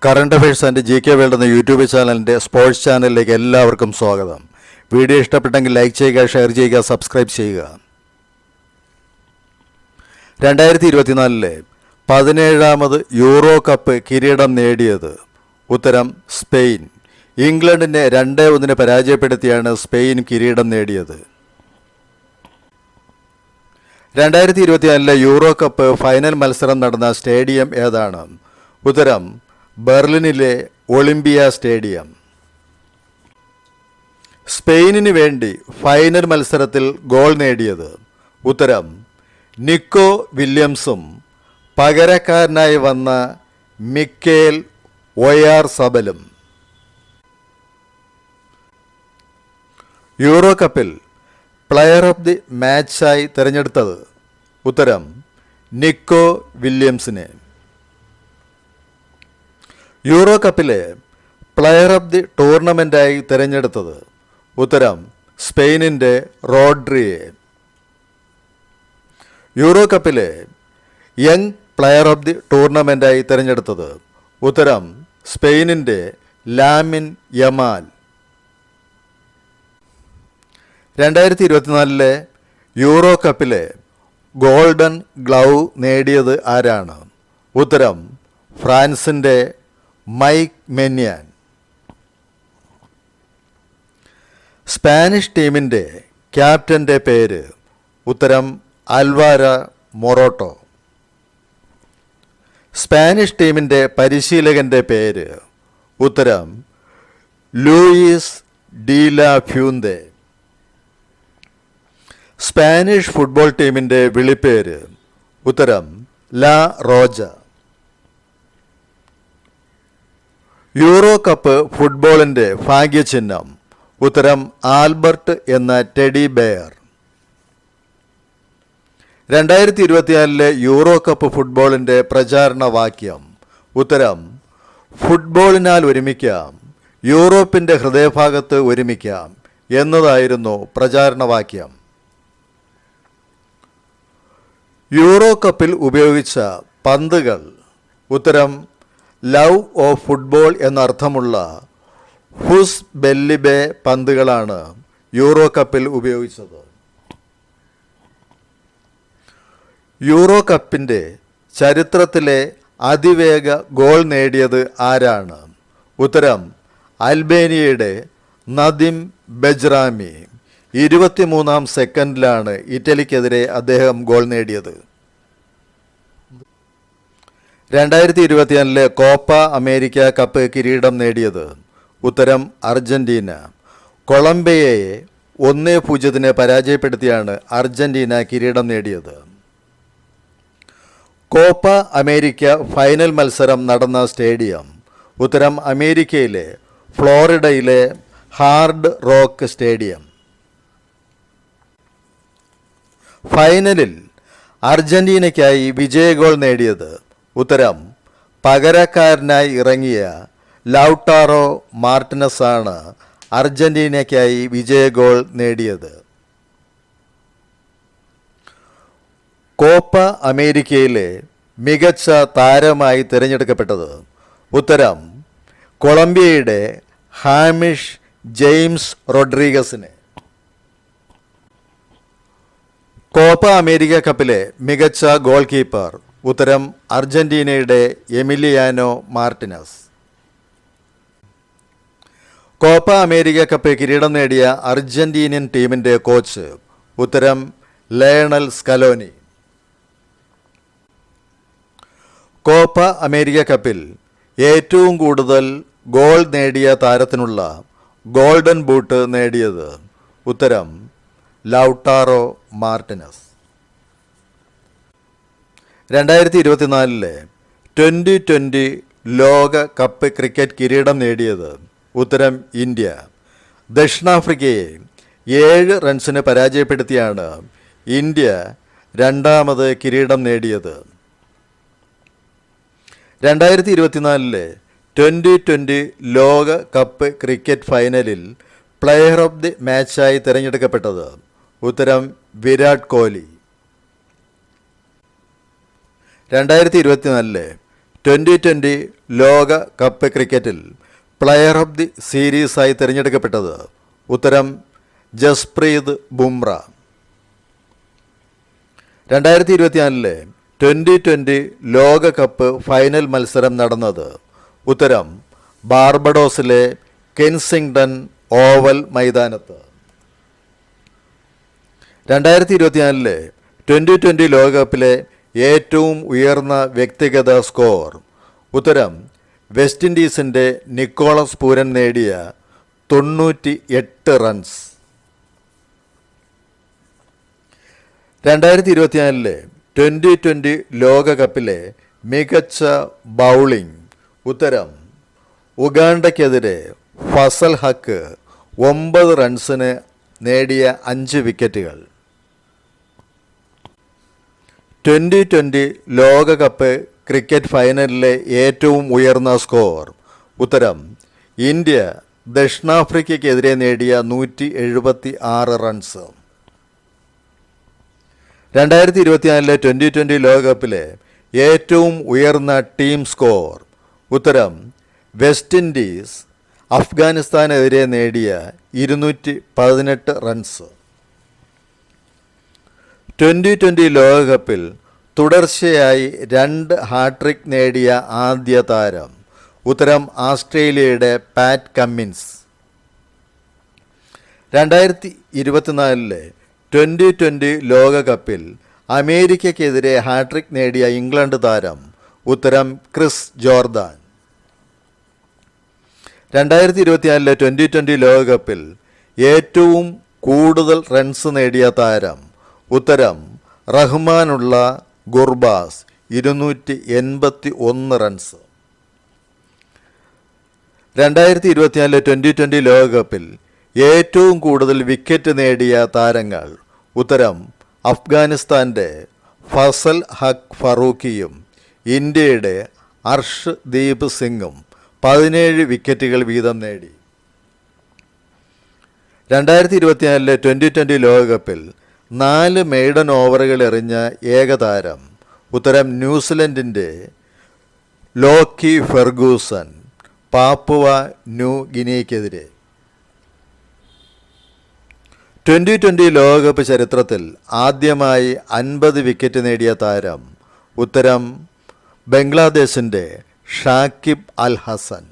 Current affairs and G K world എന്ന YouTube ചാനലിൻ്റെ sports ചാനലിലേക്ക് എല്ലാവർക്കും സ്വാഗതം. വീഡിയോ ഇഷ്ടപ്പെട്ടെങ്കിൽ ലൈക്ക് ചെയ്യുക, ഷെയർ ചെയ്യുക, സബ്സ്ക്രൈബ് ചെയ്യുക. 2024 17ാമത് യൂറോ കപ്പ് കിരീടം നേടിയത് ഉത്തരം സ്പെയിൻ. ഇംഗ്ലണ്ടിനെ 2-1 പരാജയപ്പെടുത്തിയാണ് സ്പെയിൻ കിരീടം നേടിയത്. 2024 യൂറോ കപ്പ് ഫൈനൽ മത്സരം നടന്ന സ്റ്റേഡിയം ഏതാണ്? ഉത്തരം ബെർലിനിലെ ഒളിമ്പിയ സ്റ്റേഡിയം. സ്പെയിനിന് വേണ്ടി ഫൈനൽ മത്സരത്തിൽ ഗോൾ നേടിയത് ഉത്തരം നിക്കോ വില്യംസും പകരക്കാരനായി വന്ന മിക്കേൽ ഒയാർസബലും. യൂറോ കപ്പിൽ പ്ലെയർ ഓഫ് ദി മാച്ചായി തിരഞ്ഞെടുത്തത് ഉത്തരം നിക്കോ വില്യംസിനെ. യൂറോ കപ്പിലെ പ്ലെയർ ഓഫ് ദി ടൂർണമെൻ്റായി തിരഞ്ഞെടുത്തത് ഉത്തരം സ്പെയിനിൻ്റെ റോഡ്രിയെ. യൂറോ കപ്പിലെ യങ് പ്ലെയർ ഓഫ് ദി ടൂർണമെൻ്റായി തിരഞ്ഞെടുത്തത് ഉത്തരം സ്പെയിനിൻ്റെ ലാമിൻ യമാൽ. 2024 യൂറോ കപ്പിലെ ഗോൾഡൻ ഗ്ലൗ നേടിയത് ആരാണ്? ഉത്തരം ഫ്രാൻസിൻ്റെ മൈക്ക് മെന്യാൻ. സ്പാനിഷ് ടീമിൻ്റെ ക്യാപ്റ്റൻ്റെ പേര് ഉത്തരം അൽവാര മൊറോട്ടോ. സ്പാനിഷ് ടീമിൻ്റെ പരിശീലകൻ്റെ പേര് ഉത്തരം ലൂയിസ് ഡീലാ ഫ്യൂന്തെ. സ്പാനിഷ് ഫുട്ബോൾ ടീമിൻ്റെ വിളിപ്പേര് ഉത്തരം ലാ റോജ. യൂറോ കപ്പ് ഫുട്ബോളിൻ്റെ ഭാഗ്യചിഹ്നം ഉത്തരം ആൽബർട്ട് എന്ന ടെഡി ബെയർ. 2024 യൂറോ കപ്പ് ഫുട്ബോളിൻ്റെ പ്രചാരണ വാക്യം ഉത്തരം ഫുട്ബോളിനാൽ ഒരുമിക്കാം, യൂറോപ്പിൻ്റെ ഹൃദയഭാഗത്ത് ഒരുമിക്കാം എന്നതായിരുന്നു പ്രചാരണ വാക്യം. യൂറോ കപ്പിൽ ഉപയോഗിച്ച പന്തുകൾ ഉത്തരം ലവ് ഓഫ് ഫുട്ബോൾ എന്നർത്ഥമുള്ള ഹുസ് ബെല്ലിബെ പന്തുകളാണ് യൂറോ കപ്പിൽ ഉപയോഗിച്ചത്. യൂറോ കപ്പിൻ്റെ ചരിത്രത്തിലെ അതിവേഗ ഗോൾ നേടിയത് ആരാണ്? ഉത്തരം അൽബേനിയയുടെ നദിം ബെജ്റാമി. 23ാം സെക്കൻഡിലാണ് ഇറ്റലിക്കെതിരെ അദ്ദേഹം ഗോൾ നേടിയത്. 2024 കോപ്പ അമേരിക്ക കപ്പ് കിരീടം നേടിയത് ഉത്തരം അർജന്റീന. കൊളംബിയയെ 1-0 പരാജയപ്പെടുത്തിയാണ് അർജന്റീന കിരീടം നേടിയത്. കോപ്പ അമേരിക്ക ഫൈനൽ മത്സരം നടന്ന സ്റ്റേഡിയം ഉത്തരം അമേരിക്കയിലെ ഫ്ലോറിഡയിലെ ഹാർഡ് റോക്ക് സ്റ്റേഡിയം. ഫൈനലിൽ അർജന്റീനയ്ക്കായി വിജയ ഗോൾ നേടിയത് ഉത്തരം പകരക്കാരനായി ഇറങ്ങിയ ലൗട്ടാറോ മാർട്ടിനസ് ആണ് അർജന്റീനയ്ക്കായി വിജയ ഗോൾ നേടിയത്. കോപ്പ അമേരിക്കയിലെ മികച്ച താരമായി തിരഞ്ഞെടുക്കപ്പെട്ടത് ഉത്തരം കൊളംബിയയുടെ ഹാമിഷ് ജെയിംസ് റോഡ്രിഗസിനെ. കോപ്പ അമേരിക്ക കപ്പിലെ മികച്ച ഗോൾ കീപ്പർ ഉത്തരം അർജന്റീനയുടെ Emiliano Martinez. Copa America cup കിരീടം നേടിയ അർജന്റീനിയൻ ടീമിൻ്റെ കോച്ച് ഉത്തരം ലയണൽ സ്കലോനി. കോപ്പ അമേരിക്ക കപ്പിൽ ഏറ്റവും കൂടുതൽ ഗോൾ നേടിയ താരത്തിനുള്ള ഗോൾഡൻ ബൂട്ട് നേടിയത് ഉത്തരം ലൗട്ടാറോ മാർട്ടിനസ്. 2024 2020 ലോക കപ്പ് ക്രിക്കറ്റ് കിരീടം നേടിയത് ഉത്തരം ഇന്ത്യ. ദക്ഷിണാഫ്രിക്കയെ 7 റൺസിന് പരാജയപ്പെടുത്തിയാണ് ഇന്ത്യ 2ാമത് കിരീടം നേടിയത്. 2024 2020 ലോക കപ്പ് ക്രിക്കറ്റ് ഫൈനലിൽ പ്ലെയർ ഓഫ് ദി മാച്ചായി തിരഞ്ഞെടുക്കപ്പെട്ടത് ഉത്തരം വിരാട് കോഹ്ലി. 2024 2020 ലോക കപ്പ് ക്രിക്കറ്റിൽ പ്ലെയർ ഓഫ് ദി സീരീസായി തിരഞ്ഞെടുക്കപ്പെട്ടത്? ഉത്തരം ജസ്പ്രീത് ബുംറ. 2024 2020 ലോകകപ്പ് ഫൈനൽ മത്സരം നടന്നത്? ഉത്തരം ബാർബഡോസിലെ കെൻസിംഗ്ടൺ ഓവൽ മൈതാനത്ത്. 2024 2020 ലോകകപ്പിലെ ഏറ്റവും ഉയർന്ന വ്യക്തിഗത സ്കോർ? ഉത്തരം വെസ്റ്റ് ഇൻഡീസിൻ്റെ നിക്കോളസ് പൂരൻ നേടിയ 98 റൺസ്. 2024 2020 ലോകകപ്പിലെ മികച്ച ബൗളിംഗ്? ഉത്തരം ഉഗാണ്ടയ്ക്കെതിരെ ഫസൽ ഹക്ക് 9 റൺസിന് നേടിയ 5 വിക്കറ്റുകൾ. 2020 ലോകകപ്പ് ക്രിക്കറ്റ് ഫൈനലിലെ ഏറ്റവും ഉയർന്ന സ്കോർ? ഉത്തരം ഇന്ത്യ ദക്ഷിണാഫ്രിക്കയ്ക്കെതിരെ നേടിയ 176 റൺസ്. 2024 2020 ലോകകപ്പിലെ ഏറ്റവും ഉയർന്ന ടീം സ്കോർ? ഉത്തരം വെസ്റ്റ് ഇൻഡീസ് അഫ്ഗാനിസ്ഥാനെതിരെ നേടിയ 218 റൺസ്. 2020 ലോകകപ്പിൽ തുടർച്ചയായി 2 ഹാട്രിക് നേടിയ ആദ്യ താരം? ഉത്തരം ഓസ്ട്രേലിയയുടെ പാറ്റ് കമ്മിൻസ്. 2024 2020 ലോകകപ്പിൽ അമേരിക്കയ്ക്കെതിരെ ഹാട്രിക് നേടിയ ഇംഗ്ലണ്ട് താരം? ഉത്തരം ക്രിസ് ജോർദാൻ. 2024 2020 ലോകകപ്പിൽ ഏറ്റവും കൂടുതൽ റൺസ് നേടിയ താരം? ഉത്തരം റഹ്മാനുള്ള ഗുർബാസ് 281 റൺസ്. 2024 2020 ലോകകപ്പിൽ ഏറ്റവും കൂടുതൽ വിക്കറ്റ് നേടിയ താരങ്ങൾ? ഉത്തരം അഫ്ഗാനിസ്ഥാൻ്റെ ഫസൽ ഹക്ക് ഫറൂഖിയും ഇന്ത്യയുടെ അർഷ് ദീപ് സിംഗും 17 വിക്കറ്റുകൾ വീതം നേടി. 2024 2020 ലോകകപ്പിൽ 4 മെയ്ഡൻ ഓവറുകൾ എറിഞ്ഞ ഏകതാരം? ഉത്തരം ന്യൂസിലൻഡിൻ്റെ ലോക്കി ഫെർഗൂസൺ പാപ്പുവ ന്യൂ ഗിനിയയ്ക്കെതിരെ. 2020 ലോകകപ്പ് ചരിത്രത്തിൽ ആദ്യമായി 50 വിക്കറ്റ് നേടിയ താരം? ഉത്തരം ബംഗ്ലാദേശിൻ്റെ ഷാക്കിബ് അൽ ഹസൻ.